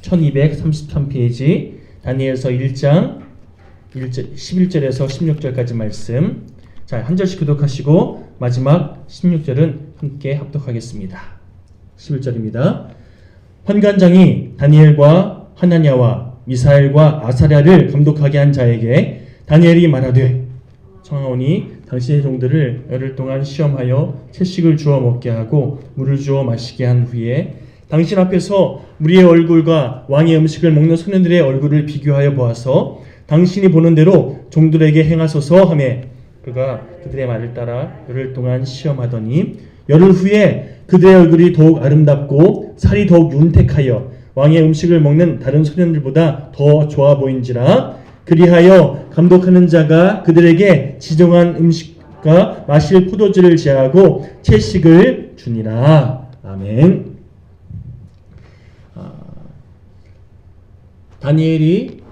1233페이지 다니엘서 1장 11절에서 16절까지 말씀. 자, 한 절씩 교독하시고 마지막 16절은 함께 합독하겠습니다. 11절입니다. 환관장이 다니엘과 하나냐와 미사엘과 아사랴를 감독하게 한 자에게 다니엘이 말하되 청하오니 당신의 종들을 열흘 동안 시험하여 채식을 주어 먹게 하고 물을 주어 마시게 한 후에 당신 앞에서 우리의 얼굴과 왕의 음식을 먹는 소년들의 얼굴을 비교하여 보아서 당신이 보는 대로 종들에게 행하소서 하며 그가 그들의 말을 따라 열흘 동안 시험하더니 열흘 후에 그들의 얼굴이 더욱 아름답고 살이 더욱 윤택하여 왕의 음식을 먹는 다른 소년들보다 더 좋아 보인지라. 그리하여 감독하는 자가 그들에게 지정한 음식과 마실 포도주를 제하고 채식을 주니라. 아멘. 다니엘이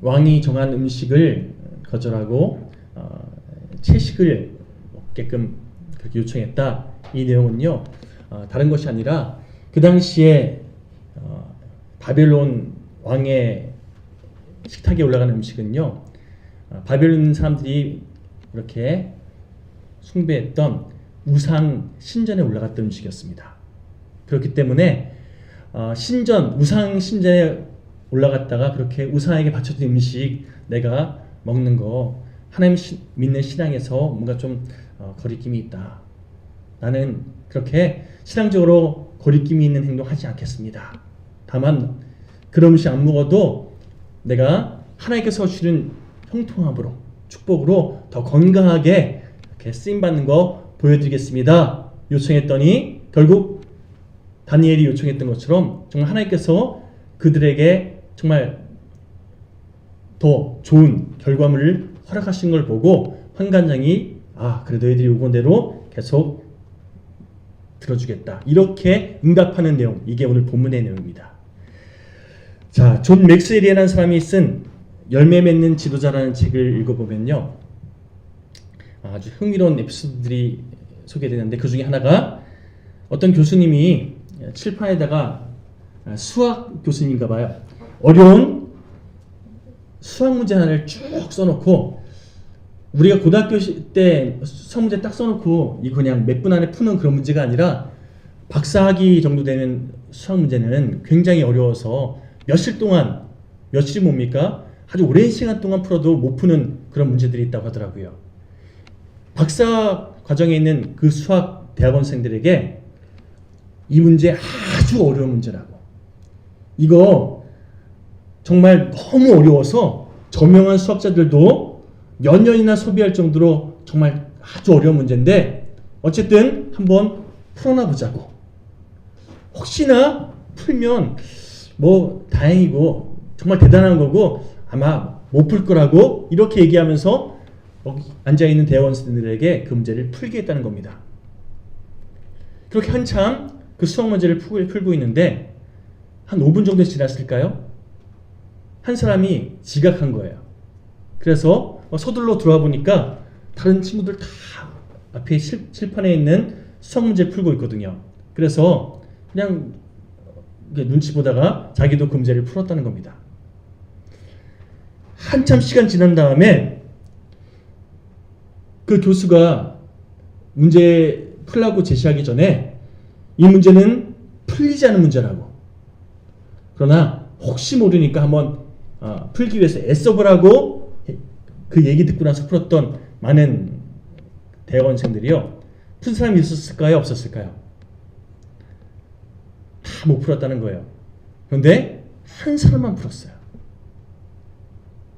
왕이 정한 음식을 거절하고 채식을 먹게끔 그렇게 요청했다. 이 내용은요, 다른 것이 아니라 그 당시에 바벨론 왕의 식탁에 올라가는 음식은요, 바벨론 사람들이 이렇게 숭배했던 우상 신전에 올라갔던 음식이었습니다. 그렇기 때문에 우상 신전에 올라갔다가 그렇게 우상에게 바쳐진 음식 내가 먹는 거 하나님 믿는 신앙에서 뭔가 좀 거리낌이 있다. 나는 그렇게 신앙적으로 거리낌이 있는 행동하지 않겠습니다. 다만 그런 음식 안 먹어도 내가 하나님께서 주시는 형통함으로 축복으로 더 건강하게 이렇게 쓰임받는 거 보여드리겠습니다. 요청했더니 결국 다니엘이 요청했던 것처럼 정말 하나님께서 그들에게 정말 더 좋은 결과물을 허락하신 걸 보고 환관장이 그래도 애들이 요구한 대로 계속 들어주겠다. 이렇게 응답하는 내용, 이게 오늘 본문의 내용입니다. 자, 존 맥스웰이라는 사람이 쓴 열매 맺는 지도자라는 책을 읽어보면요, 아주 흥미로운 에피소드들이 소개되는데 그 중에 하나가 어떤 교수님이 칠판에다가 수학 교수님인가 봐요. 어려운 수학 문제 하나를 쭉 써놓고 우리가 고등학교 때 수학 문제 딱 써놓고 이거 그냥 몇 분 안에 푸는 그런 문제가 아니라 박사학위 정도 되는 수학 문제는 굉장히 어려워서 며칠이 뭡니까? 아주 오랜 시간 동안 풀어도 못 푸는 그런 문제들이 있다고 하더라고요. 박사 과정에 있는 그 수학 대학원생들에게 이 문제 아주 어려운 문제라고. 이거 정말 너무 어려워서 저명한 수학자들도 몇 년이나 소비할 정도로 정말 아주 어려운 문제인데 어쨌든 한번 풀어나 보자고. 혹시나 풀면 뭐 다행이고 정말 대단한 거고 아마 못 풀 거라고 이렇게 얘기하면서 여기 앉아있는 대학원생들에게 그 문제를 풀게 했다는 겁니다. 그렇게 한참 그 수학 문제를 풀고 있는데 한 5분 정도 지났을까요? 한 사람이 지각한 거예요. 그래서 서둘러 들어와 보니까 다른 친구들 다 앞에 칠판에 있는 수학 문제를 풀고 있거든요. 그래서 그냥 눈치 보다가 자기도 그 문제를 풀었다는 겁니다. 한참 시간 지난 다음에 그 교수가 문제 풀라고 제시하기 전에 이 문제는 풀리지 않은 문제라고. 그러나 혹시 모르니까 한번 풀기 위해서 애써보라고 그 얘기 듣고 나서 풀었던 많은 대학원생들이요. 푼 사람이 있었을까요? 없었을까요? 다 못 풀었다는 거예요. 그런데 한 사람만 풀었어요.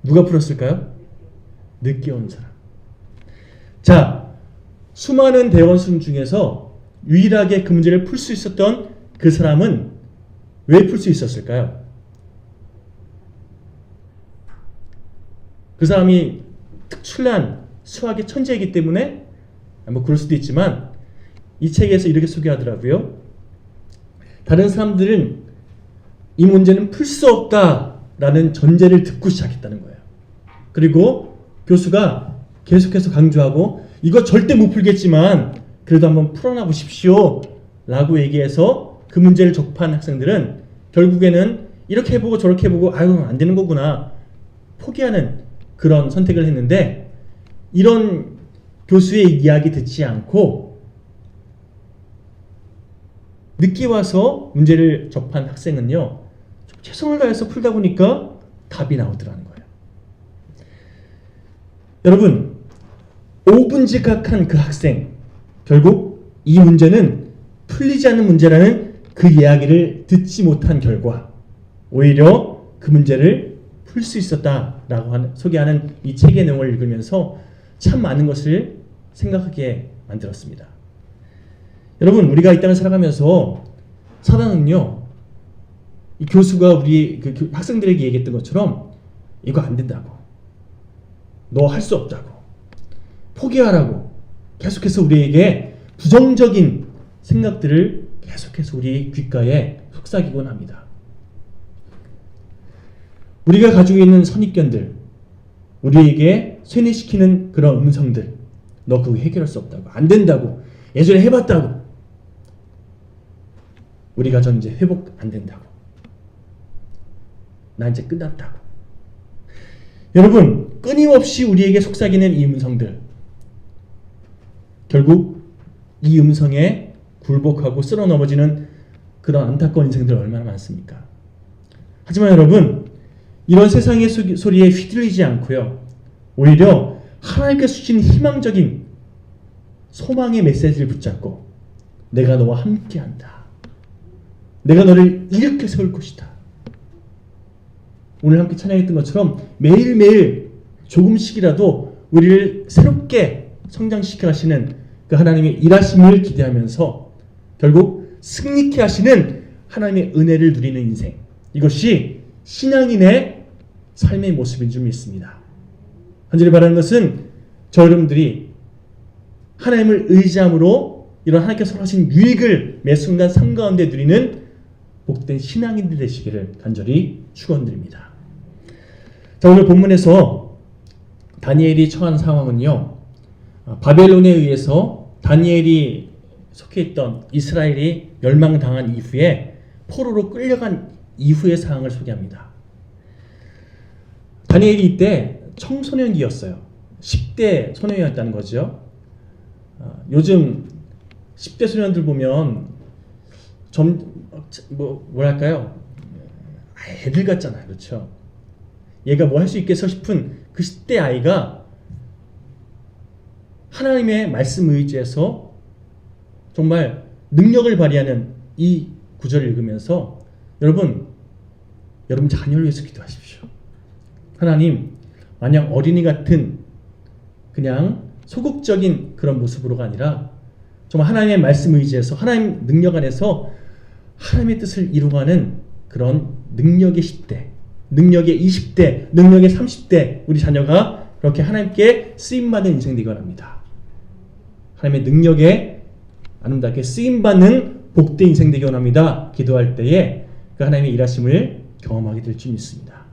누가 풀었을까요? 늦게 온 사람. 자, 수많은 대학원생 중에서 유일하게 그 문제를 풀 수 있었던 그 사람은 왜 풀 수 있었을까요? 그 사람이 특출난 수학의 천재이기 때문에 뭐 그럴 수도 있지만 이 책에서 이렇게 소개하더라고요. 다른 사람들은 이 문제는 풀 수 없다라는 전제를 듣고 시작했다는 거예요. 그리고 교수가 계속해서 강조하고 이거 절대 못 풀겠지만 그래도 한번 풀어나 보십시오 라고 얘기해서 그 문제를 접한 학생들은 결국에는 이렇게 해보고 저렇게 해보고 아유 안 되는 거구나 포기하는 그런 선택을 했는데, 이런 교수의 이야기 듣지 않고 늦게 와서 문제를 접한 학생은요, 좀 최선을 다해서 풀다 보니까 답이 나오더라는 거예요. 여러분, 5분 지각한 그 학생, 결국 이 문제는 풀리지 않는 문제라는 그 이야기를 듣지 못한 결과 오히려 그 문제를 풀 수 있었다라고 소개하는 이 책의 내용을 읽으면서 참 많은 것을 생각하게 만들었습니다. 여러분, 우리가 이 땅을 살아가면서 사단은요, 이 교수가 우리 그 학생들에게 얘기했던 것처럼 이거 안 된다고, 너 할 수 없다고, 포기하라고 계속해서 우리에게 부정적인 생각들을 계속해서 우리 귓가에 속삭이곤 합니다. 우리가 가지고 있는 선입견들, 우리에게 쇠뇌시키는 그런 음성들, 너 그거 해결할 수 없다고, 안 된다고, 예전에 해봤다고, 우리 가정 이제 회복 안 된다고, 나 이제 끝났다고. 여러분, 끊임없이 우리에게 속삭이는 이 음성들, 결국 이 음성에 굴복하고 쓸어 넘어지는 그런 안타까운 인생들 얼마나 많습니까? 하지만 여러분, 이런 세상의 소리에 휘둘리지 않고요, 오히려 하나님께서 주신 희망적인 소망의 메시지를 붙잡고 내가 너와 함께한다, 내가 너를 일으켜 세울 것이다. 오늘 함께 찬양했던 것처럼 매일매일 조금씩이라도 우리를 새롭게 성장시켜 하시는 그 하나님의 일하심을 기대하면서 결국 승리케 하시는 하나님의 은혜를 누리는 인생, 이것이 신앙인의 삶의 모습인 줄 믿습니다. 간절히 바라는 것은 저 여러분들이 하나님을 의지함으로 이런 하나님께서 하신 유익을 매 순간 삶 가운데 누리는 복된 신앙인들 되시기를 간절히 축원드립니다. 자, 오늘 본문에서 다니엘이 처한 상황은요, 바벨론에 의해서 다니엘이 속해 있던 이스라엘이 멸망당한 이후에 포로로 끌려간 이후의 상황을 소개합니다. 다니엘이 이때 청소년기였어요. 10대 소년이었다는 거죠. 요즘 10대 소년들 보면 뭐랄까요? 애들 같잖아요. 그렇죠? 얘가 뭐 할 수 있겠어 싶은 그 10대 아이가 하나님의 말씀 의지에서 정말 능력을 발휘하는 이 구절을 읽으면서 여러분 자녀를 위해서 기도하십시오. 하나님, 마냥 어린이 같은 그냥 소극적인 그런 모습으로가 아니라 정말 하나님의 말씀 의지에서 하나님 능력 안에서 하나님의 뜻을 이루어가는 그런 능력의 10대, 능력의 20대, 능력의 30대 우리 자녀가 그렇게 하나님께 쓰임받는 인생 되기 바랍니다. 하나님의 능력에 아름답게 쓰임받는 복된 인생 되기 원합니다. 기도할 때에 그 하나님의 일하심을 경험하게 될 줄 믿습니다.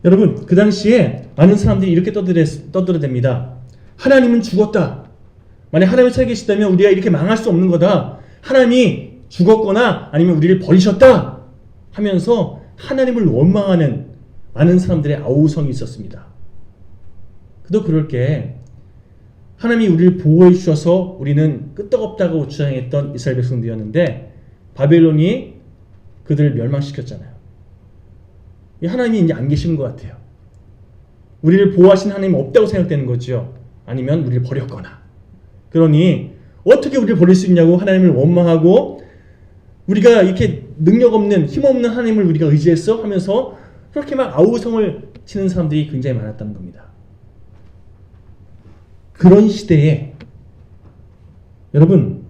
여러분, 그 당시에 많은 사람들이 이렇게 떠들어댑니다. 하나님은 죽었다. 만약 하나님이 살아계시다면 우리가 이렇게 망할 수 없는 거다. 하나님이 죽었거나 아니면 우리를 버리셨다 하면서 하나님을 원망하는 많은 사람들의 아우성이 있었습니다. 그도 그럴 게 하나님이 우리를 보호해 주셔서 우리는 끄떡없다고 주장했던 이스라엘 백성들이었는데 바벨론이 그들을 멸망시켰잖아요. 하나님이 이제 안 계신 것 같아요. 우리를 보호하신 하나님이 없다고 생각되는 거죠. 아니면 우리를 버렸거나. 그러니 어떻게 우리를 버릴 수 있냐고 하나님을 원망하고 우리가 이렇게 능력 없는 힘없는 하나님을 우리가 의지했어 하면서 그렇게 막 아우성을 치는 사람들이 굉장히 많았다는 겁니다. 그런 시대에 여러분,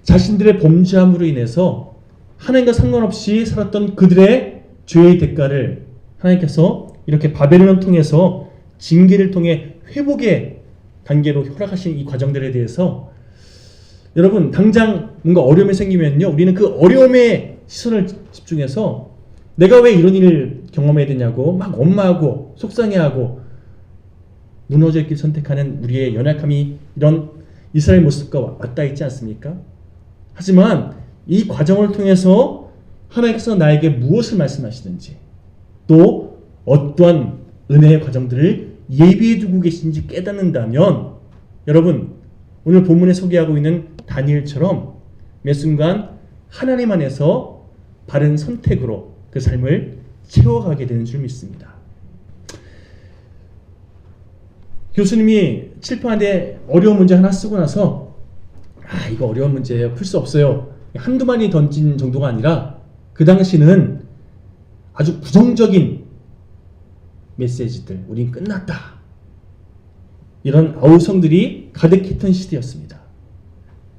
자신들의 범죄함으로 인해서 하나님과 상관없이 살았던 그들의 죄의 대가를 하나님께서 이렇게 바벨론을 통해서 징계를 통해 회복의 단계로 허락하신 이 과정들에 대해서 여러분, 당장 뭔가 어려움이 생기면요, 우리는 그 어려움에 시선을 집중해서 내가 왜 이런 일을 경험해야 되냐고 막 원망하고 속상해하고 무너져 있길 선택하는 우리의 연약함이 이런 이스라엘 모습과 맞닿아 있지 않습니까? 하지만 이 과정을 통해서 하나님께서 나에게 무엇을 말씀하시는지, 또 어떠한 은혜의 과정들을 예비해 두고 계신지 깨닫는다면, 여러분 오늘 본문에 소개하고 있는 다니엘처럼 매 순간 하나님 안에서 바른 선택으로 그 삶을 채워가게 되는 줄 믿습니다. 교수님이 칠판에 어려운 문제 하나 쓰고 나서 이거 어려운 문제예요, 풀 수 없어요, 한두 마디 던진 정도가 아니라 그 당시는 아주 부정적인 메시지들, 우린 끝났다, 이런 아우성들이 가득했던 시대였습니다.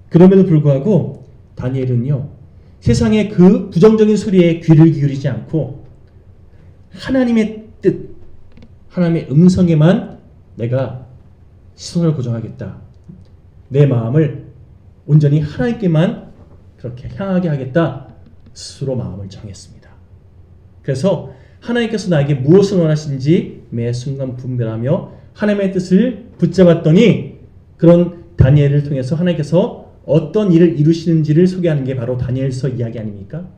그럼에도 불구하고 다니엘은요, 세상의 그 부정적인 소리에 귀를 기울이지 않고 하나님의 뜻, 하나님의 음성에만 내가 시선을 고정하겠다, 내 마음을 온전히 하나님께만 그렇게 향하게 하겠다, 스스로 마음을 정했습니다. 그래서 하나님께서 나에게 무엇을 원하시는지 매 순간 분별하며 하나님의 뜻을 붙잡았더니, 그런 다니엘을 통해서 하나님께서 어떤 일을 이루시는지를 소개하는 게 바로 다니엘서 이야기 아닙니까?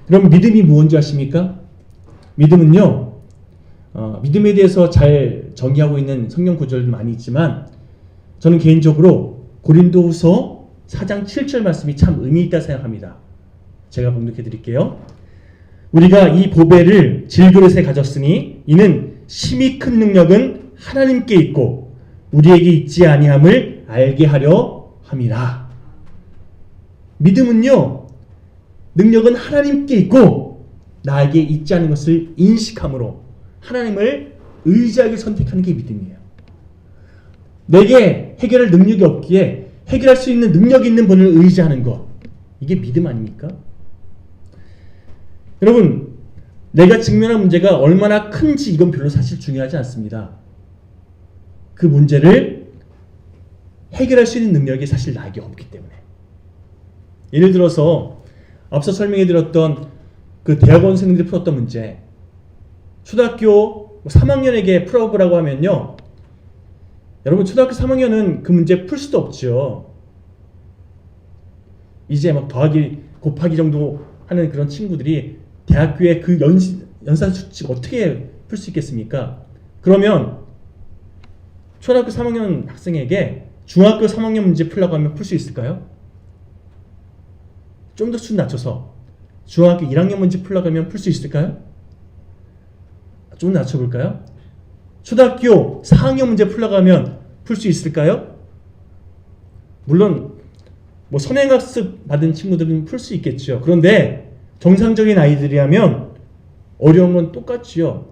그럼 믿음이 무엇인지 아십니까? 믿음은요, 믿음에 대해서 잘 정의하고 있는 성경 구절도 많이 있지만, 저는 개인적으로 고린도후서 4장 7절 말씀이 참 의미 있다 생각합니다. 제가 봉독해 드릴게요. 우리가 이 보배를 질그릇에 가졌으니 이는 심히 큰 능력은 하나님께 있고 우리에게 있지 아니함을 알게 하려 함이라. 믿음은요, 능력은 하나님께 있고 나에게 있지 않은 것을 인식함으로 하나님을 의지하게 선택하는 게 믿음이에요. 내게 해결할 능력이 없기에 해결할 수 있는 능력이 있는 분을 의지하는 것, 이게 믿음 아닙니까? 여러분, 내가 직면한 문제가 얼마나 큰지 이건 별로 사실 중요하지 않습니다. 그 문제를 해결할 수 있는 능력이 사실 나에게 없기 때문에. 예를 들어서 앞서 설명해 드렸던 그 대학원생들이 풀었던 문제, 초등학교 3학년에게 풀어보라고 하면요, 여러분 초등학교 3학년은 그 문제 풀 수도 없죠. 이제 막 더하기 곱하기 정도 하는 그런 친구들이 대학교에 그 연산 수칙 어떻게 풀 수 있겠습니까? 그러면 초등학교 3학년 학생에게 중학교 3학년 문제 풀라고 하면 풀 수 있을까요? 좀 더 수준 낮춰서 중학교 1학년 문제 풀라고 하면 풀 수 있을까요? 좀 낮춰볼까요? 초등학교 4학년 문제 풀라고 하면 풀 수 있을까요? 물론 뭐 선행학습 받은 친구들은 풀 수 있겠죠. 그런데 정상적인 아이들이라면 어려운 건 똑같지요.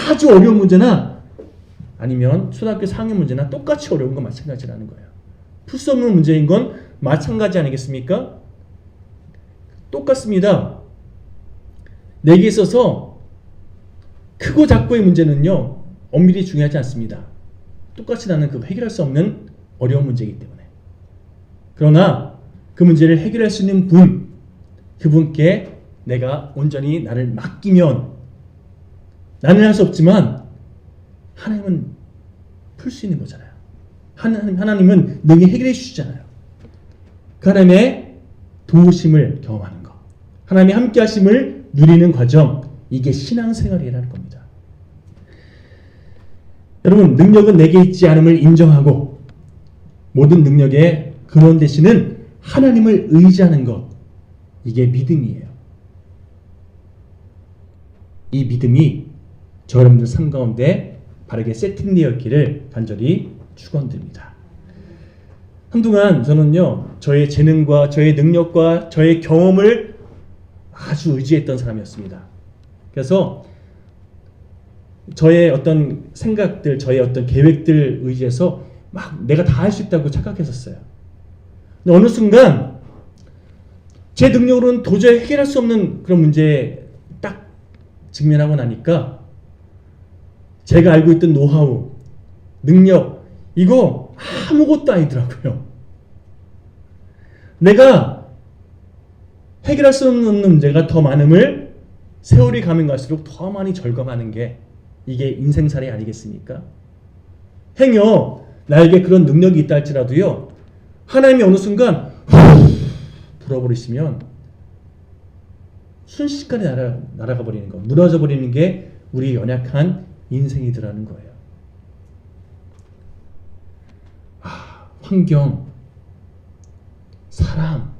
아주 어려운 문제나 아니면 초등학교 4학년 문제나 똑같이 어려운 건 마찬가지라는 거예요. 풀 수 없는 문제인 건 마찬가지 아니겠습니까? 똑같습니다. 내게 있어서 크고 작고의 문제는요, 엄밀히 중요하지 않습니다. 똑같이 나는 그 해결할 수 없는 어려운 문제이기 때문에. 그러나 그 문제를 해결할 수 있는 분, 그분께 내가 온전히 나를 맡기면, 나는 할 수 없지만 하나님은 풀 수 있는 거잖아요. 하나님은 능히 해결해 주시잖아요. 그 하나님의 도우심을 경험하는 것, 하나님의 함께 하심을 누리는 과정, 이게 신앙생활이라는 겁니다. 여러분, 능력은 내게 있지 않음을 인정하고 모든 능력의 근원 되시는 하나님을 의지하는 것, 이게 믿음이에요. 이 믿음이 저 여러분들 삶 가운데 바르게 세팅되었기를 간절히 축원드립니다. 한동안 저는요, 저의 재능과 저의 능력과 저의 경험을 아주 의지했던 사람이었습니다. 그래서 저의 어떤 생각들, 저의 어떤 계획들 의지해서 막 내가 다 할 수 있다고 착각했었어요. 근데 어느 순간 제 능력으로는 도저히 해결할 수 없는 그런 문제에 딱 직면하고 나니까 제가 알고 있던 노하우, 능력, 이거 아무것도 아니더라고요. 내가 해결할 수 없는 문제가 더 많음을 세월이 가면 갈수록 더 많이 절감하는 게 이게 인생살이 아니겠습니까? 행여 나에게 그런 능력이 있다 할지라도요, 하나님이 어느 순간 불어버리시면 순식간에 날아가 버리는 거, 무너져 버리는 게 우리 연약한 인생이더라는 거예요. 환경, 사람,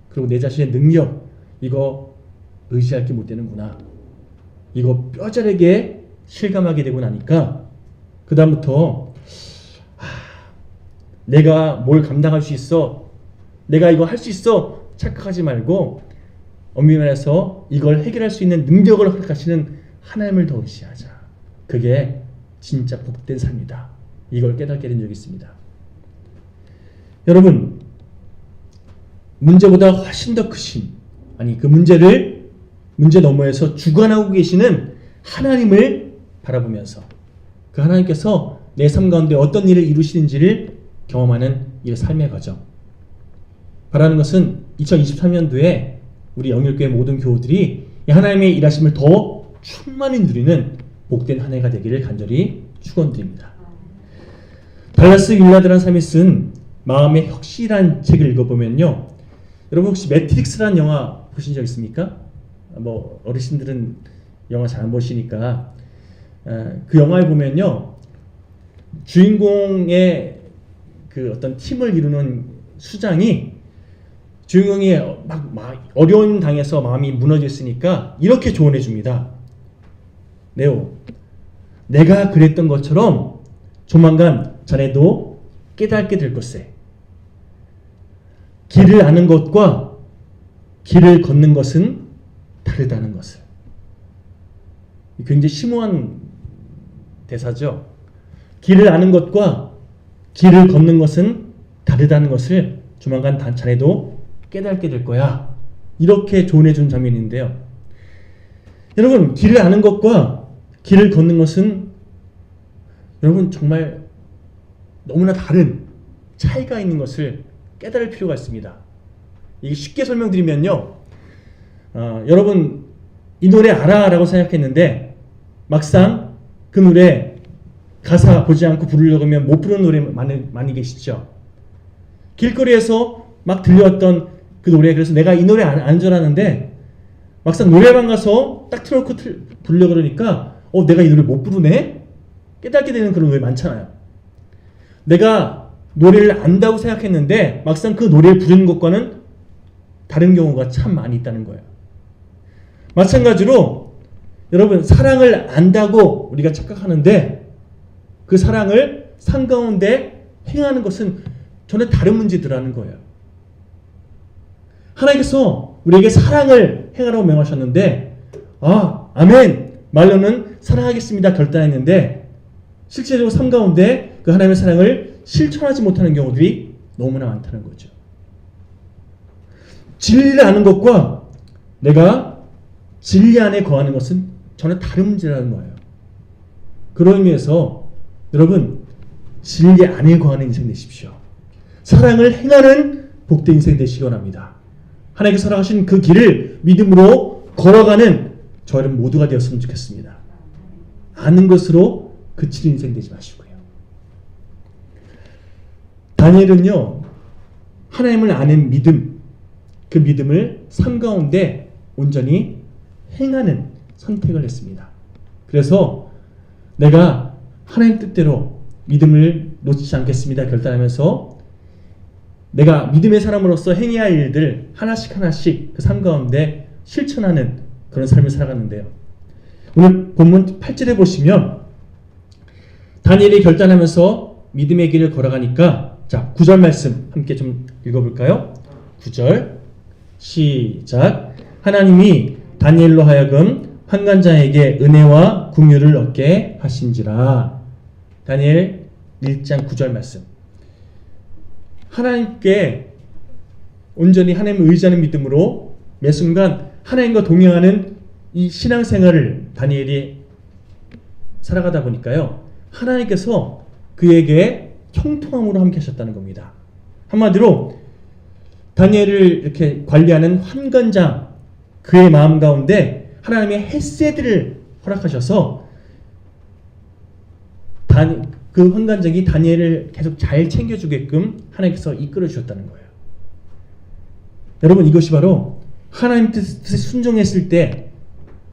그리고 내 자신의 능력, 이거 의지할 게 못 되는구나. 이거 뼈저리게 실감하게 되고 나니까 그 다음부터 내가 뭘 감당할 수 있어, 내가 이거 할 수 있어 착각하지 말고 엄밀히 말해서 이걸 해결할 수 있는 능력을 허락하시는 하나님을 더 의지하자. 그게 진짜 복된 삶이다. 이걸 깨닫게 된 적이 있습니다. 여러분, 문제보다 훨씬 더 크신, 아니 그 문제 너머에서 주관하고 계시는 하나님을 바라보면서 그 하나님께서 내 삶 가운데 어떤 일을 이루시는지를 경험하는 이 삶의 과정. 바라는 것은 2023년도에 우리 영일교회 모든 교우들이 이 하나님의 일하심을 더 충만히 누리는 복된 한 해가 되기를 간절히 축원드립니다. 달라스 윌라드라는 사람이 쓴 마음의 혁신이라는 책을 읽어보면요, 여러분 혹시 매트릭스라는 영화 보신 적 있습니까? 뭐 어르신들은 영화 잘 안 보시니까 그 영화에 보면요, 주인공의 그 어떤 팀을 이루는 수장이 주인공이 막 어려운 당해서 마음이 무너져 있으니까 이렇게 조언해 줍니다. 네오, 내가 그랬던 것처럼 조만간 자네도 깨닫게 될 것에 길을 아는 것과 길을 걷는 것은 다르다는 것을. 굉장히 심오한 대사죠. 길을 아는 것과 길을 걷는 것은 다르다는 것을 조만간 자네도 깨닫게 될 거야. 이렇게 조언해 준 장면인데요. 여러분, 길을 아는 것과 길을 걷는 것은 여러분 정말 너무나 다른 차이가 있는 것을 깨달을 필요가 있습니다. 이게 쉽게 설명드리면요, 여러분 이 노래 알아 라고 생각했는데 막상 그 노래 가사 보지 않고 부르려고 하면 못 부르는 노래 많이 계시죠. 길거리에서 막 들려왔던 그 노래, 그래서 내가 이 노래 아는 줄 알았는데 막상 노래방 가서 딱 틀어놓고 부르려고 그러니까 내가 이 노래 못 부르네? 깨닫게 되는 그런 노래 많잖아요. 내가 노래를 안다고 생각했는데 막상 그 노래를 부르는 것과는 다른 경우가 참 많이 있다는 거예요. 마찬가지로 여러분, 사랑을 안다고 우리가 착각하는데 그 사랑을 삶 가운데 행하는 것은 전혀 다른 문제들라는 거예요. 하나님께서 우리에게 사랑을 행하라고 명하셨는데 아멘, 말로는 사랑하겠습니다 결단했는데 실제적으로 삶 가운데 그 하나님의 사랑을 실천하지 못하는 경우들이 너무나 많다는 거죠. 진리를 아는 것과 내가 진리 안에 거하는 것은 전혀 다른 문제라는 거예요. 그런 의미에서 여러분, 진리 안에 거하는 인생 되십시오. 사랑을 행하는 복된 인생 되시기 원합니다. 하나님께서 허락하신 그 길을 믿음으로 걸어가는 저 여러분 모두가 되었으면 좋겠습니다. 아는 것으로 그치는 인생 되지 마시고요. 다니엘은요, 하나님을 아는 믿음, 그 믿음을 삶 가운데 온전히 행하는 선택을 했습니다. 그래서 내가 하나님 뜻대로 믿음을 놓치지 않겠습니다 결단하면서 내가 믿음의 사람으로서 행해야 할 일들 하나씩 그 삶 가운데 실천하는 그런 삶을 살아갔는데요. 오늘 본문 8절에 보시면 다니엘이 결단하면서 믿음의 길을 걸어가니까, 자 9절 말씀 함께 좀 읽어볼까요? 9절 시작. 하나님이 다니엘로 하여금 환관자에게 은혜와 긍휼을 얻게 하신지라. 다니엘 1장 9절 말씀. 하나님께 온전히 하나님을 의지하는 믿음으로 매 순간 하나님과 동행하는 이 신앙생활을 다니엘이 살아가다 보니까요, 하나님께서 그에게 형통함으로 함께 하셨다는 겁니다. 한마디로 다니엘을 이렇게 관리하는 환관장, 그의 마음 가운데 하나님의 헤세드를 허락하셔서 그 환관장이 다니엘을 계속 잘 챙겨주게끔 하나님께서 이끌어 주셨다는 거예요. 여러분, 이것이 바로 하나님 뜻에 순종했을 때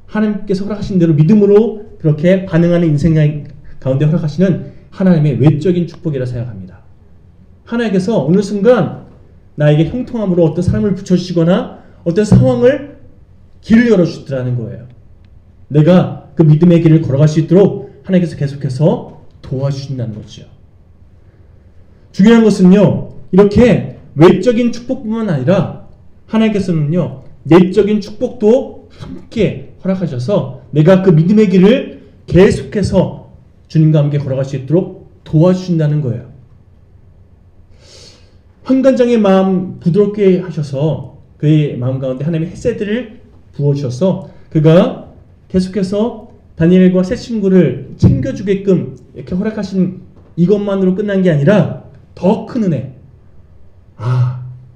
하나님께서 허락하신 대로 믿음으로 그렇게 반응하는 인생 가운데 허락하시는 하나님의 외적인 축복이라 생각합니다. 하나님께서 어느 순간 나에게 형통함으로 어떤 사람을 붙여주시거나 어떤 상황을 길을 열어주더라는 거예요. 내가 그 믿음의 길을 걸어갈 수 있도록 하나님께서 계속해서 도와주신다는 거죠. 중요한 것은요, 이렇게 외적인 축복뿐만 아니라 하나님께서는요, 내적인 축복도 함께 허락하셔서 내가 그 믿음의 길을 계속해서 주님과 함께 걸어갈 수 있도록 도와주신다는 거예요. 환관장의 마음 부드럽게 하셔서 그의 마음 가운데 하나님의 헤세드를 부어주셔서 그가 계속해서 다니엘과 세 친구를 챙겨주게끔 이렇게 허락하신 이것만으로 끝난 게 아니라 더 큰 은혜.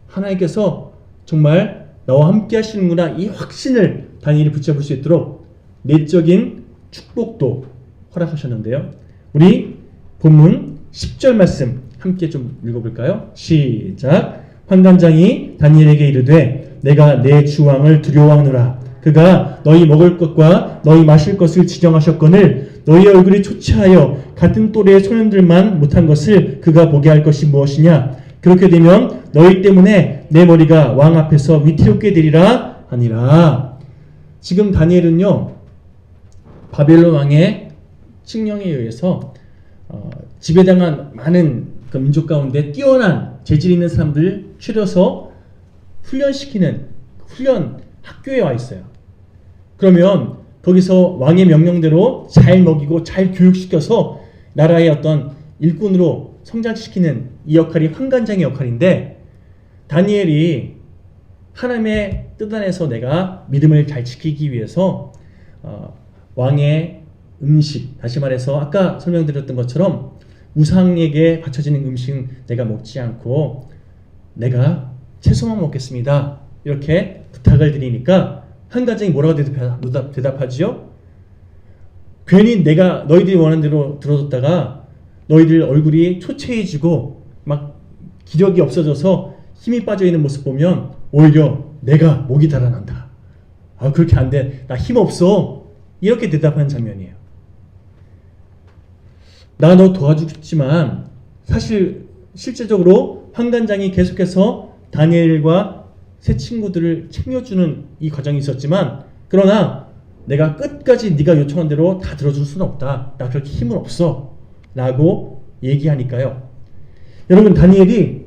하나님께서 정말 나와 함께 하시는구나, 이 확신을 다니엘이 붙잡을 수 있도록 내적인 축복도 허락하셨는데요. 우리 본문 10절 말씀 함께 좀 읽어볼까요? 시작. 환관장이 다니엘에게 이르되 내가 내 주왕을 두려워하노라. 그가 너희 먹을 것과 너희 마실 것을 지정하셨거늘 너희 얼굴이 초췌하여 같은 또래의 소년들만 못한 것을 그가 보게 할 것이 무엇이냐. 그렇게 되면 너희 때문에 내 머리가 왕 앞에서 위태롭게 되리라 하니라. 지금 다니엘은요, 바벨론 왕의 칙령에 의해서 지배당한 많은 그 민족 가운데 뛰어난 재질 있는 사람들을 추려서 훈련시키는 훈련 학교에 와 있어요. 그러면 거기서 왕의 명령대로 잘 먹이고 잘 교육시켜서 나라의 어떤 일꾼으로 성장시키는 이 역할이 환관장의 역할인데, 다니엘이 하나님의 뜻 안에서 내가 믿음을 잘 지키기 위해서 왕의 음식, 다시 말해서 아까 설명드렸던 것처럼 우상에게 바쳐지는 음식은 내가 먹지 않고 내가 채소만 먹겠습니다, 이렇게 부탁을 드리니까 환관장이 뭐라고 대답하지요? 괜히 내가 너희들이 원하는 대로 들어줬다가 너희들 얼굴이 초췌해지고 막 기력이 없어져서 힘이 빠져있는 모습 보면 오히려 내가 목이 달아난다. 그렇게 안 돼. 나 힘 없어. 이렇게 대답하는 장면이에요. 나 너 도와주고 싶지만 사실 실제적으로 환관장이 계속해서 다니엘과 새 친구들을 챙겨주는 이 과정이 있었지만, 그러나 내가 끝까지 네가 요청한 대로 다 들어줄 수는 없다. 나 그렇게 힘은 없어. 라고 얘기하니까요. 여러분, 다니엘이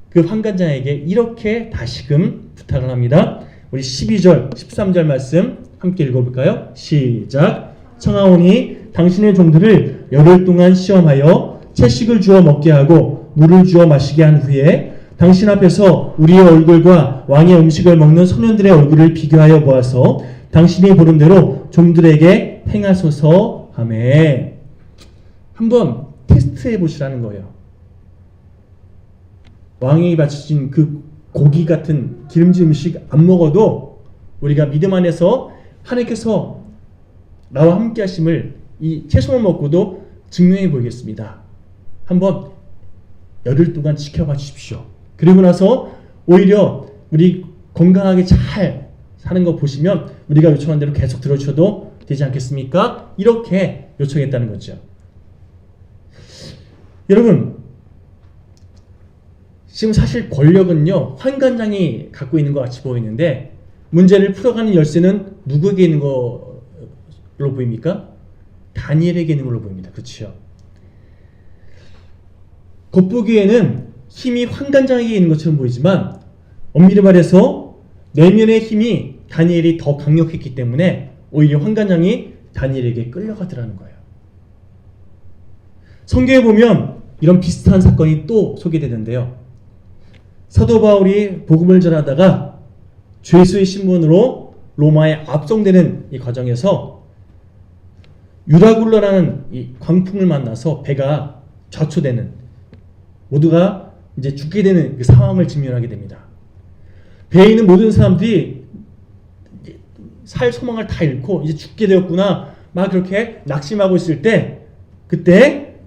그 환관장에게 이렇게 다시금 부탁을 합니다. 우리 12절, 13절 말씀 함께 읽어볼까요? 시작. 청하오니 당신의 종들을 열흘 동안 시험하여 채식을 주어 먹게 하고 물을 주어 마시게 한 후에 당신 앞에서 우리의 얼굴과 왕의 음식을 먹는 소년들의 얼굴을 비교하여 보아서 당신이 보는 대로 종들에게 행하소서 하매. 한번 테스트해 보시라는 거예요. 왕에게 바쳐진 그 고기 같은 기름진 음식 안 먹어도 우리가 믿음 안에서 하나님께서 나와 함께 하심을 이 채소만 먹고도 증명해 보이겠습니다. 한번 열흘 동안 지켜봐 주십시오. 그리고 나서 오히려 우리 건강하게 잘 사는 거 보시면 우리가 요청한 대로 계속 들어주셔도 되지 않겠습니까? 이렇게 요청했다는 거죠. 여러분, 지금 사실 권력은요, 환관장이 갖고 있는 것 같이 보이는데 문제를 풀어가는 열쇠는 누구에게 있는 걸로 보입니까? 다니엘에게 있는 걸로 보입니다. 그렇죠? 겉보기에는 힘이 환관장에게 있는 것처럼 보이지만 엄밀히 말해서 내면의 힘이 다니엘이 더 강력했기 때문에 오히려 환관장이 다니엘에게 끌려가더라는 거예요. 성경에 보면 이런 비슷한 사건이 또 소개되는데요. 사도 바울이 복음을 전하다가 죄수의 신분으로 로마에 압송되는 이 과정에서 유라굴라라는 이 광풍을 만나서 배가 좌초되는, 모두가 이제 죽게 되는 그 상황을 직면하게 됩니다. 배에 있는 모든 사람들이 살 소망을 다 잃고 이제 죽게 되었구나 막 그렇게 낙심하고 있을 때, 그때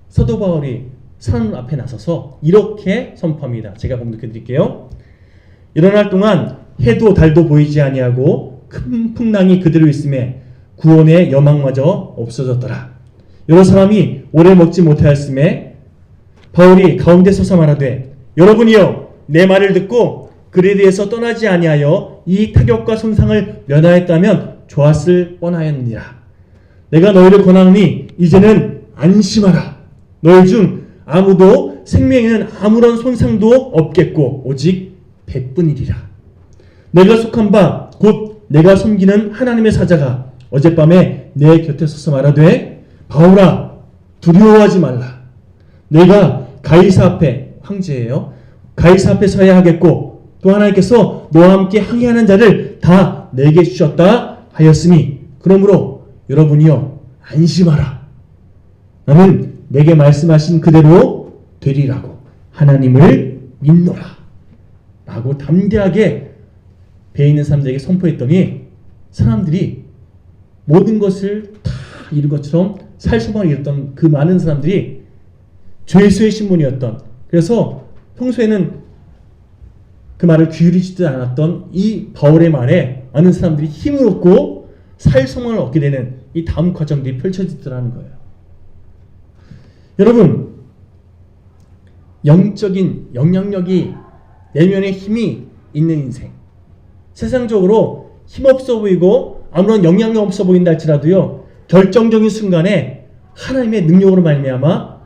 사도 바울이 산 앞에 나서서 이렇게 선포합니다. 제가 봉독해 드릴게요. 일어날 동안 해도 달도 보이지 아니하고 큰 풍랑이 그대로 있음에 구원의 여망마저 없어졌더라. 여러 사람이 오래 먹지 못하였음에 바울이 가운데 서서 말하되 여러분이여 내 말을 듣고 글에 대해서 떠나지 아니하여 이 타격과 손상을 면하였다면 좋았을 뻔하였느니라. 내가 너희를 권하노니 이제는 안심하라. 너희 중 아무도 생명에는 아무런 손상도 없겠고 오직 백분이리라. 내가 속한 바 곧 내가 섬기는 하나님의 사자가 어젯밤에 내 곁에 서서 말하되 바울아 두려워하지 말라. 내가 가이사 앞에 황제예요. 가이사 앞에 서야 하겠고 또 하나님께서 너와 함께 항해하는 자를 다 내게 주셨다 하였으니 그러므로 여러분이여 안심하라. 나는 내게 말씀하신 그대로 되리라고 하나님을 믿노라 라고 담대하게 배에 있는 사람들에게 선포했더니 사람들이 모든 것을 다 잃은 것처럼 살소망을 잃었던 그 많은 사람들이 죄수의 신분이었던, 그래서 평소에는 그 말을 기울이지도 않았던 이 바울의 말에 많은 사람들이 힘을 얻고 살소망을 얻게 되는 이 다음 과정들이 펼쳐지더라는 거예요. 여러분, 영적인 영향력이 내면에 힘이 있는 인생, 세상적으로 힘없어 보이고 아무런 영향력 없어 보인다 할지라도요, 결정적인 순간에 하나님의 능력으로 말미암아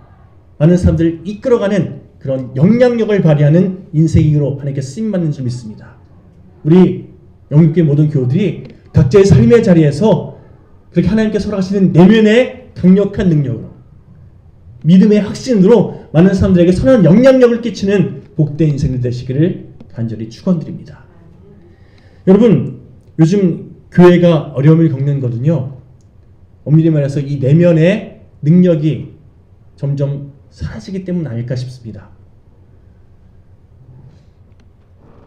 많은 사람들을 이끌어가는 그런 영향력을 발휘하는 인생으로 하나님께 쓰임받는 줄 믿습니다. 우리 영육교회 모든 교우들이 각자의 삶의 자리에서 그렇게 하나님께서 허락하시는 내면의 강력한 능력으로, 믿음의 확신으로 많은 사람들에게 선한 영향력을 끼치는 복된 인생을 되시기를 간절히 축원드립니다. 여러분, 요즘 교회가 어려움을 겪는 것은요, 엄밀히 말해서 이 내면의 능력이 점점 사라지기 때문 아닐까 싶습니다.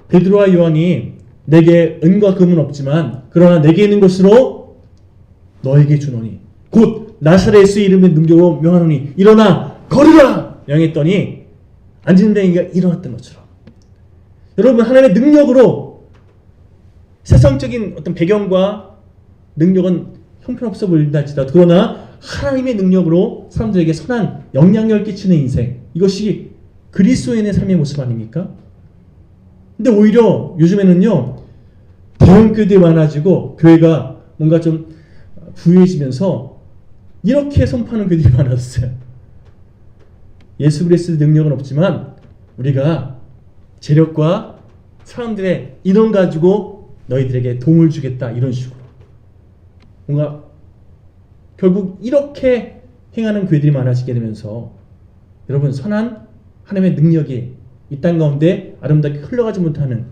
베드로와 요한이 내게 은과 금은 없지만 그러나 내게 있는 것으로 너에게 주노니 곧 나사렛의 이름의 능력으로 명하노니 일어나 걸으라 명했더니 앉은 뱅이가 일어났던 것처럼, 여러분, 하나님의 능력으로 세상적인 어떤 배경과 능력은 형편없어 보인다 할지라도 그러나 하나님의 능력으로 사람들에게 선한 영향력을 끼치는 인생, 이것이 그리스도인의 삶의 모습 아닙니까? 근데 오히려 요즘에는요, 대형 교회들이 많아지고 교회가 뭔가 좀 부유해지면서 이렇게 선포하는 교회들이 많아졌어요. 예수 그리스도의 능력은 없지만 우리가 재력과 사람들의 인원 가지고 너희들에게 도움을 주겠다, 이런 식으로 뭔가 결국 이렇게 행하는 교회들이 많아지게 되면서 여러분, 선한 하나님의 능력이 이 땅 가운데 아름답게 흘러가지 못하는,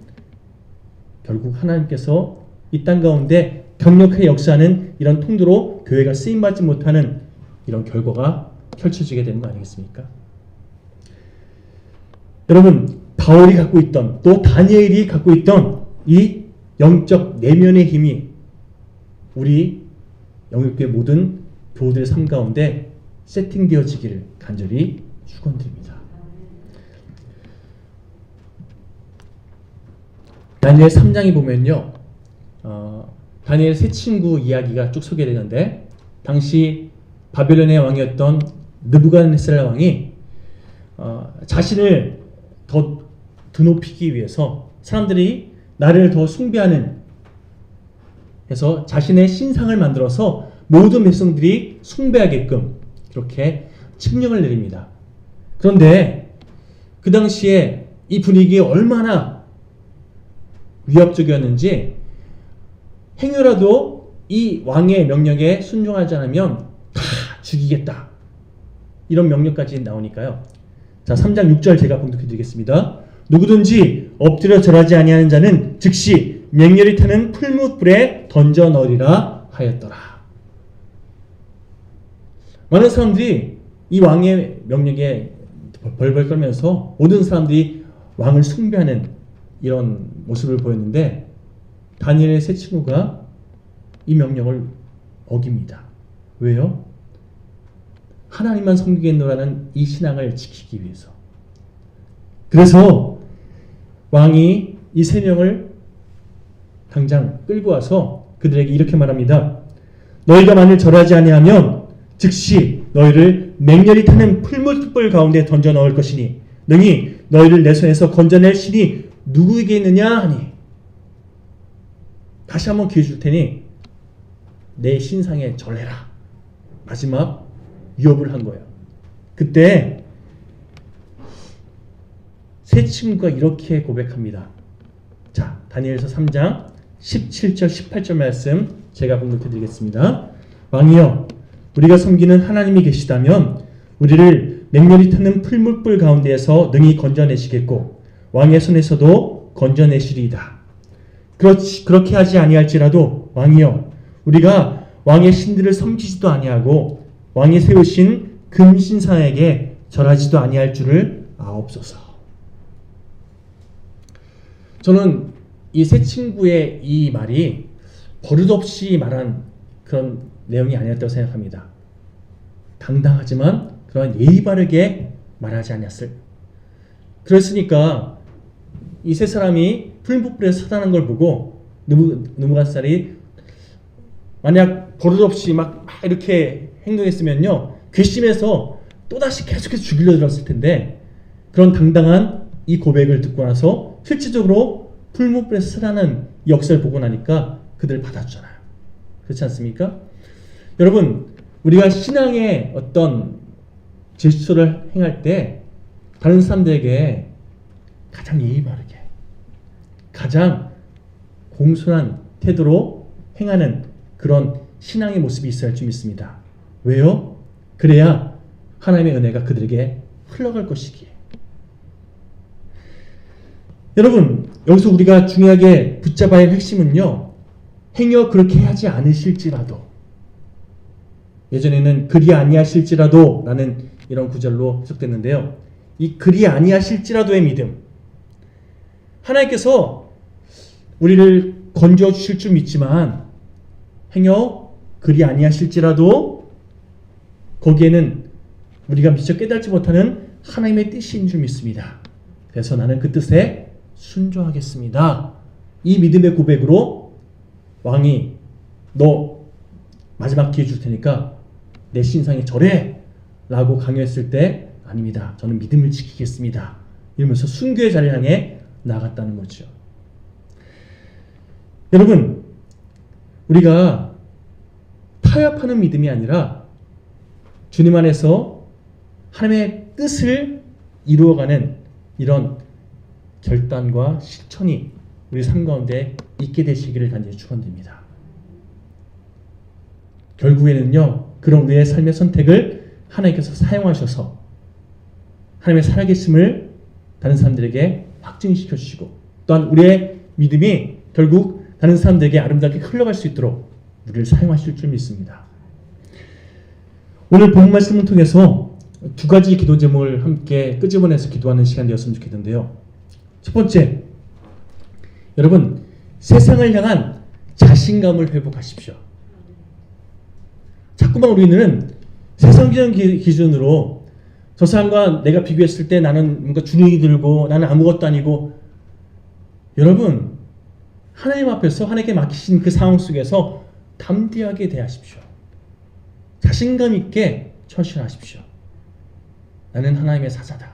결국 하나님께서 이 땅 가운데 강력하게 역사하는 이런 통로로 교회가 쓰임받지 못하는 이런 결과가 펼쳐지게 되는 거 아니겠습니까? 여러분, 바울이 갖고 있던, 또 다니엘이 갖고 있던 이 영적 내면의 힘이 우리 영육교회 모든 교우들의 삶 가운데 세팅되어지기를 간절히 축원드립니다. 다니엘 3장에 보면요, 다니엘 세 친구 이야기가 쭉 소개되는데, 당시 바벨론의 왕이었던 느부갓네살 왕이 자신을 더 드높이기 위해서 사람들이 나를 더 숭배하는 해서 자신의 신상을 만들어서 모든 백성들이 숭배하게끔 그렇게 칙령을 내립니다. 그런데 그 당시에 이 분위기에 얼마나 위협적이었는지, 행여라도 이 왕의 명령에 순종하지 않으면 다 죽이겠다, 이런 명령까지 나오니까요. 자, 3장 6절 제가 봉독해 드리겠습니다. 누구든지 엎드려 절하지 아니하는 자는 즉시 맹렬히 타는 풀무불에 던져 넣으리라 하였더라. 많은 사람들이 이 왕의 명령에 벌벌 떨면서 모든 사람들이 왕을 숭배하는 이런 모습을 보였는데, 다니엘의 세 친구가 이 명령을 어깁니다. 왜요? 하나님만 섬기겠노라는 이 신앙을 지키기 위해서. 그래서 왕이 이 세 명을 당장 끌고 와서 그들에게 이렇게 말합니다. 너희가 만일 절하지 아니하면 즉시 너희를 맹렬히 타는 풀무불 가운데 던져 넣을 것이니 능히 너희를 내 손에서 건져낼 신이 누구에게 있느냐 하니. 다시 한번 기회 줄 테니 내 신상에 절해라. 마지막 위협을 한 거예요. 그때 세 친구가 이렇게 고백합니다. 자, 다니엘서 3장 17절 18절 말씀 제가 공독해 드리겠습니다. 왕이여, 우리가 섬기는 하나님이 계시다면 우리를 맹렬히 타는 풀무불 가운데에서 능히 건져내시겠고 왕의 손에서도 건져내시리이다. 그렇게 하지 아니할지라도 왕이여, 우리가 왕의 신들을 섬기지도 아니하고 왕이 세우신 금신상에게 절하지도 아니할 줄을 아옵소서. 저는 이 세 친구의 이 말이 버릇없이 말한 그런 내용이 아니었다고 생각합니다. 당당하지만 그런 예의 바르게 말하지 않았을. 그랬으니까 이 세 사람이 풀무불에 서다는 걸 보고 느부갓네살이 만약 버릇없이 막 이렇게 행동했으면요, 괘씸해서 또다시 계속해서 죽이려 들었을 텐데, 그런 당당한 이 고백을 듣고 나서 실질적으로 풀무불에 서라는 역사를 보고 나니까 그들 받아주잖아요. 그렇지 않습니까? 여러분, 우리가 신앙의 어떤 제스처를 행할 때 다른 사람들에게 가장 예의 바르게, 가장 공손한 태도로 행하는 그런 신앙의 모습이 있어야 할 줄 믿습니다. 왜요? 그래야 하나님의 은혜가 그들에게 흘러갈 것이기에. 여러분, 여기서 우리가 중요하게 붙잡아야 할 핵심은요, 행여 그렇게 하지 않으실지라도, 예전에는 그리 아니하실지라도 라는 이런 구절로 해석됐는데요, 이 그리 아니하실지라도의 믿음, 하나님께서 우리를 건져 주실 줄 믿지만 행여 그리 아니하실지라도 거기에는 우리가 미처 깨닫지 못하는 하나님의 뜻인 줄 믿습니다. 그래서 나는 그 뜻에 순종하겠습니다. 이 믿음의 고백으로 왕이 너 마지막 기회 줄 테니까 내 신상에 절해 라고 강요했을 때 아닙니다. 저는 믿음을 지키겠습니다. 이러면서 순교의 자리를 향해 나갔다는 거죠. 여러분, 우리가 타협하는 믿음이 아니라 주님 안에서 하나님의 뜻을 이루어가는 이런 결단과 실천이 우리 삶 가운데 있게 되시기를 간절히 축원드립니다. 결국에는요, 그런 우리의 삶의 선택을 하나님께서 사용하셔서 하나님의 살아계심을 다른 사람들에게 확증시켜 주시고, 또한 우리의 믿음이 결국 다른 사람들에게 아름답게 흘러갈 수 있도록 우리를 사용하실 줄 믿습니다. 오늘 본 말씀을 통해서 두 가지 기도 제목을 함께 끄집어내서 기도하는 시간 되었으면 좋겠는데요. 첫 번째, 여러분, 세상을 향한 자신감을 회복하십시오. 자꾸만 우리는 세상적인 기준으로 저 사람과 내가 비교했을 때 나는 뭔가 주눅이 들고 나는 아무것도 아니고, 여러분, 하나님 앞에서 하나님께 맡기신 그 상황 속에서 담대하게 대하십시오. 자신감 있게 처신하십시오. 나는 하나님의 사자다.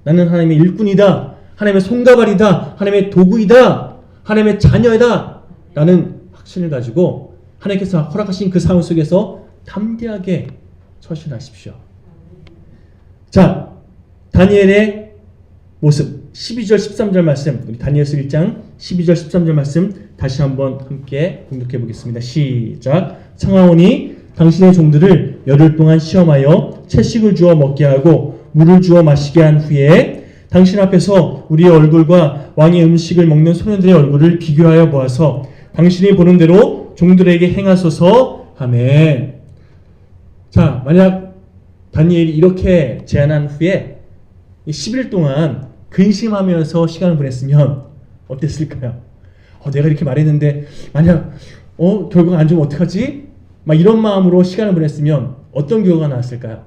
나는 하나님의 일꾼이다. 하나님의 손가발이다. 하나님의 도구이다. 하나님의 자녀이다. 라는 확신을 가지고 하나님께서 허락하신 그 상황 속에서 담대하게 처신하십시오. 자, 다니엘의 모습 12절 13절 말씀, 우리 다니엘서 1장 12절 13절 말씀 다시 한번 함께 공독해 보겠습니다. 시작. 청하오니 당신의 종들을 열흘 동안 시험하여 채식을 주어 먹게 하고 물을 주어 마시게 한 후에 당신 앞에서 우리의 얼굴과 왕의 음식을 먹는 소년들의 얼굴을 비교하여 보아서 당신이 보는 대로 종들에게 행하소서. 아멘. 자, 만약 다니엘이 이렇게 제안한 후에 10일 동안 근심하면서 시간을 보냈으면 어땠을까요? 내가 이렇게 말했는데 만약 결과가 안 좋으면 어떡하지? 막 이런 마음으로 시간을 보냈으면 어떤 결과가 나왔을까요?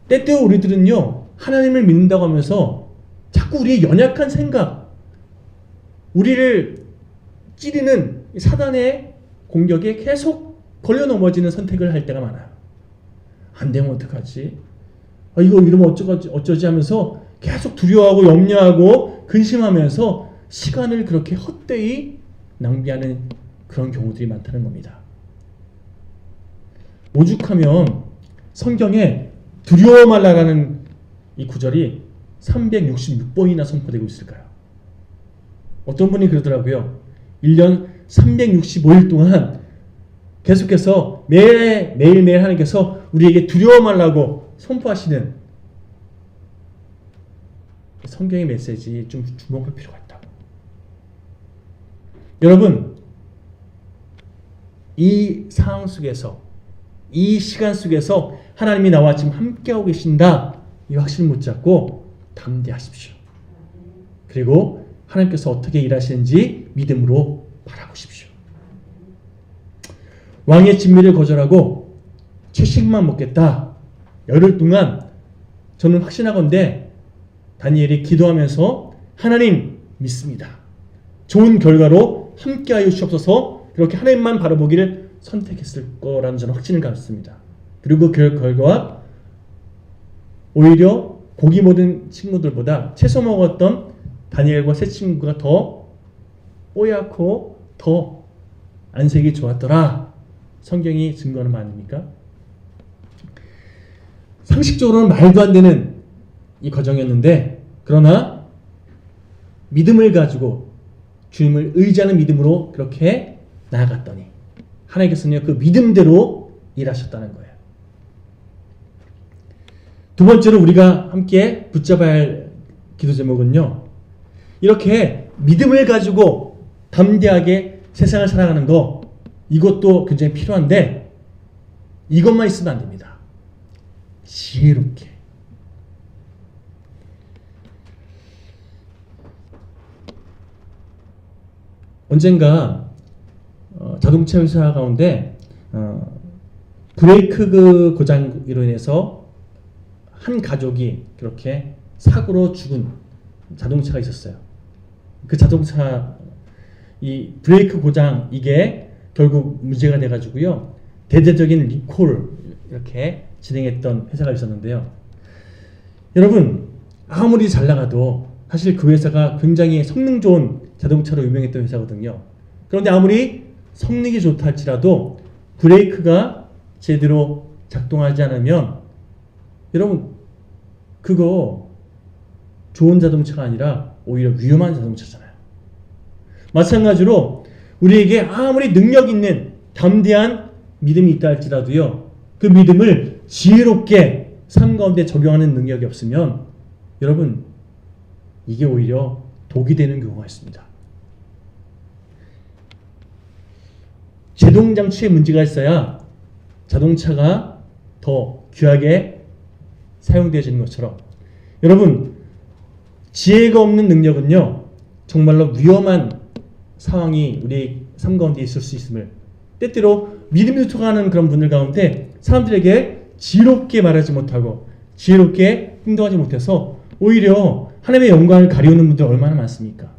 때때로 우리들은요, 하나님을 믿는다고 하면서 자꾸 우리의 연약한 생각, 우리를 찌르는 사단의 공격에 계속 걸려 넘어지는 선택을 할 때가 많아요. 안 되면 어떡하지? 이거 이러면 어쩌지 하면서 계속 두려워하고 염려하고 근심하면서 시간을 그렇게 헛되이 낭비하는 그런 경우들이 많다는 겁니다. 오죽하면 성경에 두려워 말라라는 이 구절이 366번이나 선포되고 있을까요? 어떤 분이 그러더라고요. 1년 365일 동안 계속해서 매일매일 하나님께서 우리에게 두려워 말라고 선포하시는 성경의 메시지 좀 주목할 필요가 있다고. 여러분, 이 상황 속에서, 이 시간 속에서 하나님이 나와 지금 함께하고 계신다, 이 확신을 붙잡고 담대하십시오. 그리고 하나님께서 어떻게 일하시는지 믿음으로 바라보십시오. 왕의 진미를 거절하고 채식만 먹겠다, 열흘 동안 저는 확신하건대 다니엘이 기도하면서 하나님 믿습니다, 좋은 결과로 함께하여 주옵소서, 그렇게 하나님만 바라보기를 선택했을 거라는 저는 확신을 갖습니다. 그리고 그 결과 오히려 고기 먹은 친구들보다 채소 먹었던 다니엘과 세 친구가 더 뽀얗고 더 안색이 좋았더라. 성경이 증거하는 바 아닙니까? 상식적으로는 말도 안 되는 이 과정이었는데, 그러나 믿음을 가지고 주님을 의지하는 믿음으로 그렇게 나아갔더니 하나님께서는 그 믿음대로 일하셨다는 거예요. 두 번째로 우리가 함께 붙잡아야 할 기도 제목은요, 이렇게 믿음을 가지고 담대하게 세상을 살아가는 거, 이것도 굉장히 필요한데 이것만 있으면 안 됩니다. 지혜롭게. 언젠가 자동차 회사 가운데 브레이크 고장으로 인해서 한 가족이 그렇게 사고로 죽은 자동차가 있었어요. 그 자동차 이 브레이크 고장, 이게 결국 문제가 돼가지고요, 대대적인 리콜 이렇게 진행했던 회사가 있었는데요. 여러분, 아무리 잘 나가도 사실 그 회사가 굉장히 성능 좋은 자동차로 유명했던 회사거든요. 그런데 아무리 성능이 좋다 할지라도 브레이크가 제대로 작동하지 않으면 여러분, 그거 좋은 자동차가 아니라 오히려 위험한 자동차잖아요. 마찬가지로 우리에게 아무리 능력 있는 담대한 믿음이 있다 할지라도요, 그 믿음을 지혜롭게 삶 가운데 적용하는 능력이 없으면 여러분, 이게 오히려 독이 되는 경우가 있습니다. 제동장치에 문제가 있어야 자동차가 더 귀하게 사용되어지는 것처럼, 여러분, 지혜가 없는 능력은요, 정말로 위험한 상황이 우리 삶 가운데 있을 수 있음을, 때때로 믿음이 투과하는 그런 분들 가운데 사람들에게 지혜롭게 말하지 못하고 지혜롭게 행동하지 못해서 오히려 하나님의 영광을 가리우는 분들 얼마나 많습니까?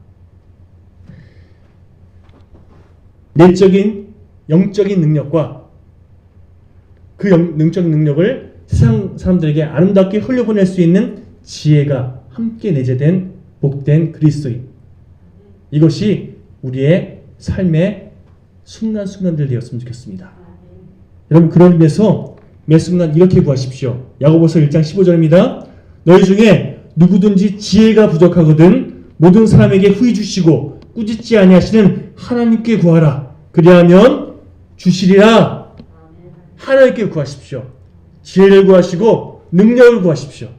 내적인 영적인 능력과 그 영적인 능력을 세상 사람들에게 아름답게 흘려보낼 수 있는 지혜가 함께 내재된 복된 그리스도인, 이것이 우리의 삶의 순간순간들 되었으면 좋겠습니다. 여러분, 그런 의미에서 매 순간 이렇게 구하십시오. 야고보서 1장 15절입니다. 너희 중에 누구든지 지혜가 부족하거든 모든 사람에게 후히 주시고 꾸짖지 아니하시는 하나님께 구하라. 그리하면 주시리라. 하나님께 구하십시오. 지혜를 구하시고 능력을 구하십시오.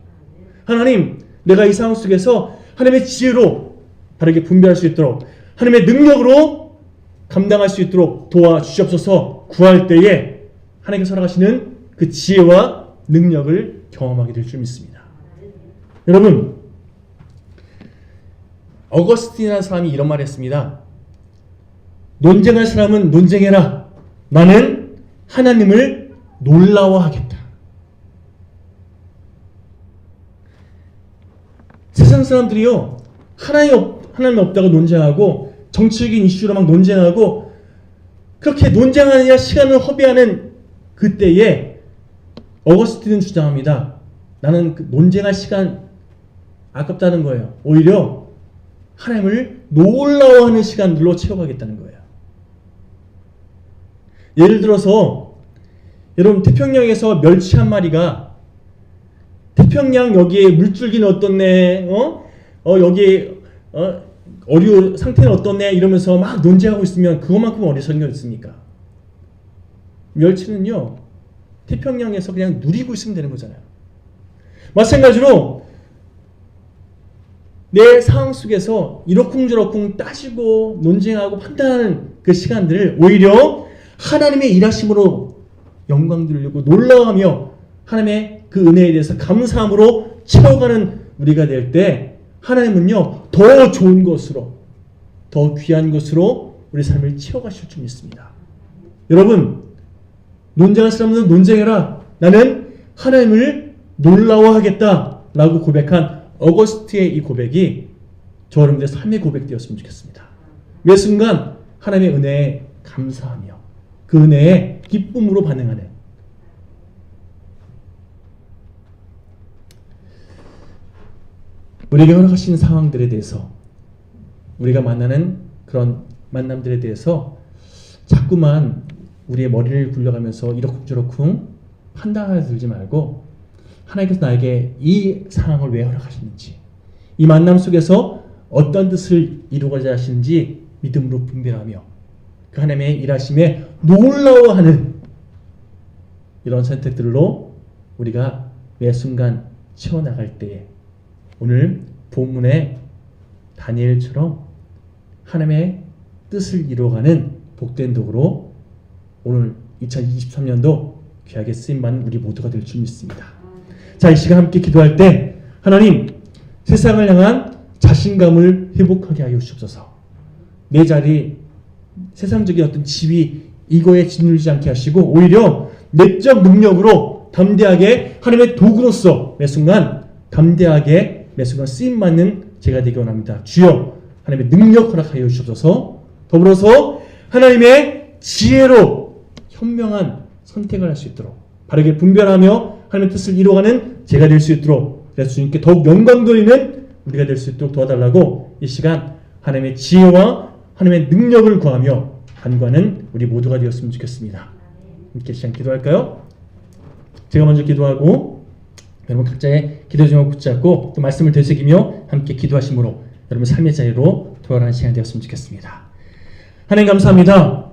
하나님, 내가 이 상황 속에서 하나님의 지혜로 바르게 분별할 수 있도록, 하나님의 능력으로 감당할 수 있도록 도와주시옵소서. 구할 때에 하나님께서 허락하시는 그 지혜와 능력을 경험하게 될 줄 믿습니다. 여러분, 어거스틴이라는 사람이 이런 말을 했습니다. 논쟁할 사람은 논쟁해라. 나는 하나님을 놀라워하겠다. 하나님 하나님 없다고 논쟁하고 정치적인 이슈로 막 논쟁하고 그렇게 논쟁하느냐 시간을 허비하는 그때에 어거스틴은 주장합니다. 나는 그 논쟁할 시간 아깝다는 거예요. 오히려 하나님을 놀라워하는 시간들로 채워가겠다는 거예요. 예를 들어서 여러분 태평양에서 멸치 한 마리가 태평양 여기에 물줄기는 어떻네, 여기 어류 상태는 어떻네 이러면서 막 논쟁하고 있으면 그것만큼 어리석은 게 있습니까? 멸치는요 태평양에서 그냥 누리고 있으면 되는 거잖아요. 마찬가지로 내 상황 속에서 이러쿵저러쿵 따지고 논쟁하고 판단하는 그 시간들을 오히려 하나님의 일하심으로 영광 돌리고 놀라워하며 하나님의 그 은혜에 대해서 감사함으로 채워가는 우리가 될 때 하나님은요 더 좋은 것으로 더 귀한 것으로 우리 삶을 채워가실 줄 믿습니다. 여러분 논쟁할 사람은 논쟁해라. 나는 하나님을 놀라워하겠다 라고 고백한 어거스트의 이 고백이 저 여러분들의 삶의 고백되었으면 좋겠습니다. 매 순간 하나님의 은혜에 감사하며 그 은혜에 기쁨으로 반응하는 우리에게 허락하신 상황들에 대해서 우리가 만나는 그런 만남들에 대해서 자꾸만 우리의 머리를 굴려가면서 이러쿵저러쿵 판단하려 들지 말고 하나님께서 나에게 이 상황을 왜 허락하시는지 이 만남 속에서 어떤 뜻을 이루고자 하시는지 믿음으로 분별하며 그 하나님의 일하심에 놀라워하는 이런 선택들로 우리가 매 순간 채워나갈 때에 오늘 본문의 다니엘처럼 하나님의 뜻을 이루어가는 복된 도구로 오늘 2023년도 귀하게 쓰임받는 우리 모두가 될 줄 믿습니다. 자, 이 시간 함께 기도할 때 하나님 세상을 향한 자신감을 회복하게 하여 주옵소서. 내 자리 세상적인 어떤 지위 이거에 짓눌리지 않게 하시고 오히려 내적 능력으로 담대하게 하나님의 도구로서 매 순간 담대하게 매 순간 쓰임받는 제가 되기 원합니다. 주여 하나님의 능력 허락하여 주옵소서. 더불어서 하나님의 지혜로 현명한 선택을 할 수 있도록 바르게 분별하며 하나님의 뜻을 이루어가는 제가 될 수 있도록 그래서 주님께 더욱 영광 돌리는 우리가 될 수 있도록 도와달라고 이 시간 하나님의 지혜와 하나님의 능력을 구하며 간구하는 우리 모두가 되었으면 좋겠습니다. 함께 시간 기도할까요? 제가 먼저 기도하고 여러분 각자의 기도 제목을 붙잡고 또 말씀을 되새기며 함께 기도하심으로 여러분 삶의 자리로 돌아가는 시간 되었으면 좋겠습니다. 하나님 감사합니다.